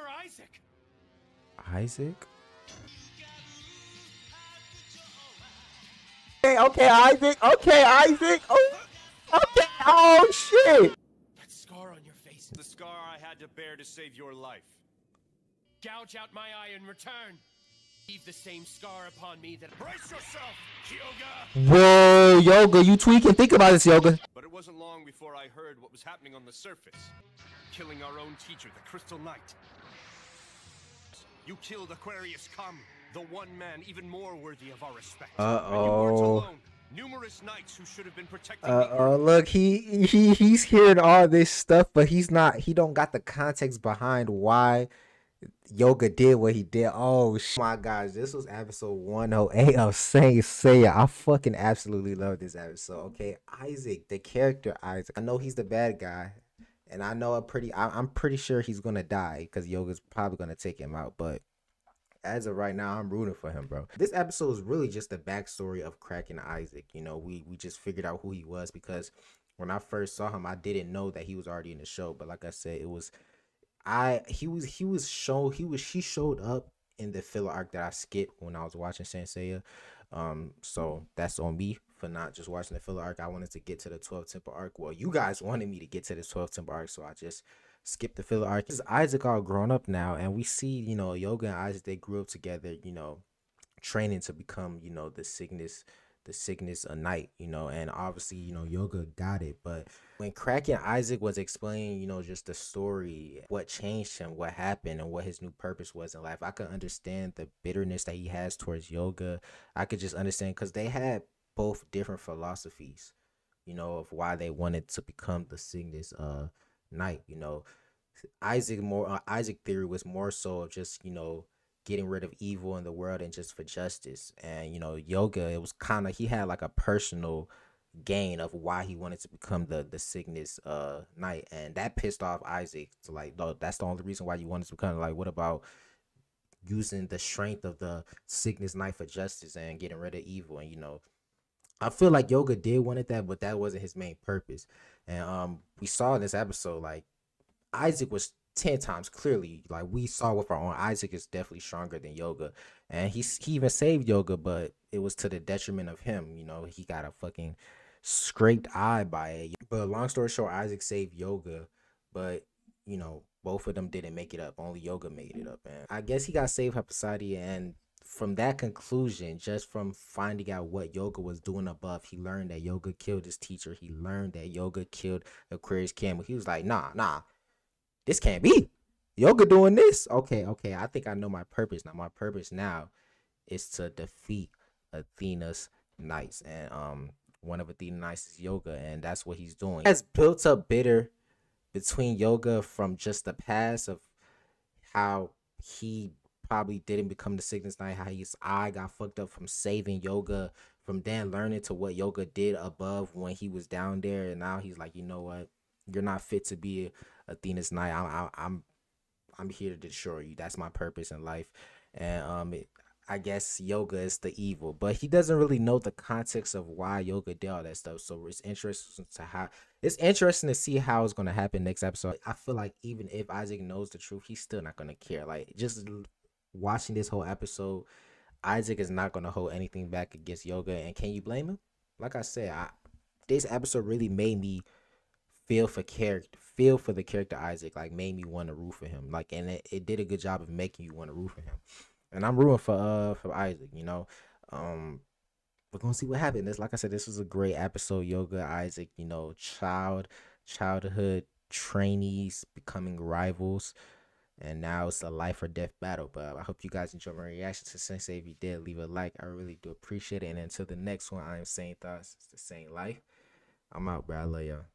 Isaac. Isaac? Okay, Isaac. Okay, Isaac. Oh, okay. Oh, shit. That scar on your face. The scar I had to bear to save your life. Gouge out my eye in return. Leave the same scar upon me that... Brace yourself, Hyoga! Whoa, Hyoga, you tweaking. Think about this, Hyoga. But it wasn't long before I heard what was happening on the surface. Killing our own teacher, the Crystal Knight. You killed Aquarius Come, the one man even more worthy of our respect. And you weren't alone. Numerous knights who should have been protecting look, he's hearing all this stuff, but he don't got the context behind why Hyoga did what he did. Oh my gosh, this was episode 108 of Seiya. I fucking absolutely love this episode. Okay, Isaac, the character Isaac. I know he's the bad guy, and I know I'm pretty sure he's gonna die because Hyoga's probably gonna take him out. But as of right now, I'm rooting for him, bro. This episode is really just the backstory of Kraken Isaac. You know, we just figured out who he was because when I first saw him, I didn't know that he was already in the show. But like I said, he showed up in the filler arc that I skipped when I was watching Seiya. So that's on me for not just watching the filler arc. I wanted to get to the 12th Temple arc. Well, you guys wanted me to get to this 12th Temple arc, so I just skipped the filler arc. This is Isaac all grown up now, and we see, you know, Hyoga and Isaac, they grew up together, you know, training to become, you know, the Cygnus a knight, you know, and obviously, you know, Hyoga got it. But when Kraken Isaac was explaining, you know, just the story, what changed him, what happened, and what his new purpose was in life, I could understand the bitterness that he has towards Hyoga. I could just understand because they had both different philosophies, you know, of why they wanted to become the Cygnus knight. You know, Isaac theory was more so of just, you know, getting rid of evil in the world and just for justice. And, you know, Hyoga, it was kind of, he had like a personal gain of why he wanted to become the Cygnus knight, and that pissed off Isaac. So like, no, that's the only reason why you wanted to become, like, what about using the strength of the Cygnus knight for justice and getting rid of evil? And, you know, I feel like Hyoga did wanted that, but that wasn't his main purpose. And we saw in this episode, like, Isaac was 10 times clearly, like we saw with our own, Isaac is definitely stronger than Hyoga, and he even saved Hyoga, but it was to the detriment of him. You know, he got a fucking scraped eye by it. But long story short, Isaac saved Hyoga, but, you know, both of them didn't make it up. Only Hyoga made it up, and I guess he got saved by Poseidon. And from that conclusion, just from finding out what Hyoga was doing above, he learned that Hyoga killed his teacher. He learned that Hyoga killed Aquarius Campbell. He was like, nah, this can't be. Hyoga doing this. Okay, I think I know my purpose now. My purpose now is to defeat Athena's knights. And one of Athena's knights is Hyoga, and that's what he's doing. He has built up bitter between Hyoga from just the past of how he probably didn't become the Cygnus Knight, how his eye got fucked up from saving Hyoga, from then learning to what Hyoga did above when he was down there. And now he's like, you know what? You're not fit to be Athena's knight. I'm here to destroy you. That's my purpose in life. And I guess Hyoga is the evil, but he doesn't really know the context of why Hyoga did all that stuff. So it's interesting to see how it's gonna happen next episode. I feel like even if Isaac knows the truth, he's still not gonna care. Like, just watching this whole episode, Isaac is not gonna hold anything back against Hyoga. And can you blame him? Like I said, this episode really made me feel for the character Isaac, like made me want to root for him. Like, and it did a good job of making you want to root for him. And I'm rooting for Isaac, you know. We're gonna see what happens. Like I said, this was a great episode. Hyoga, Isaac, you know, childhood trainees becoming rivals, and now it's a life or death battle. But I hope you guys enjoyed my reaction to Sensei. If you did, leave a like. I really do appreciate it. And until the next one, I am Sane Thoughts. It's the SaneLife. I'm out, bro. I love y'all.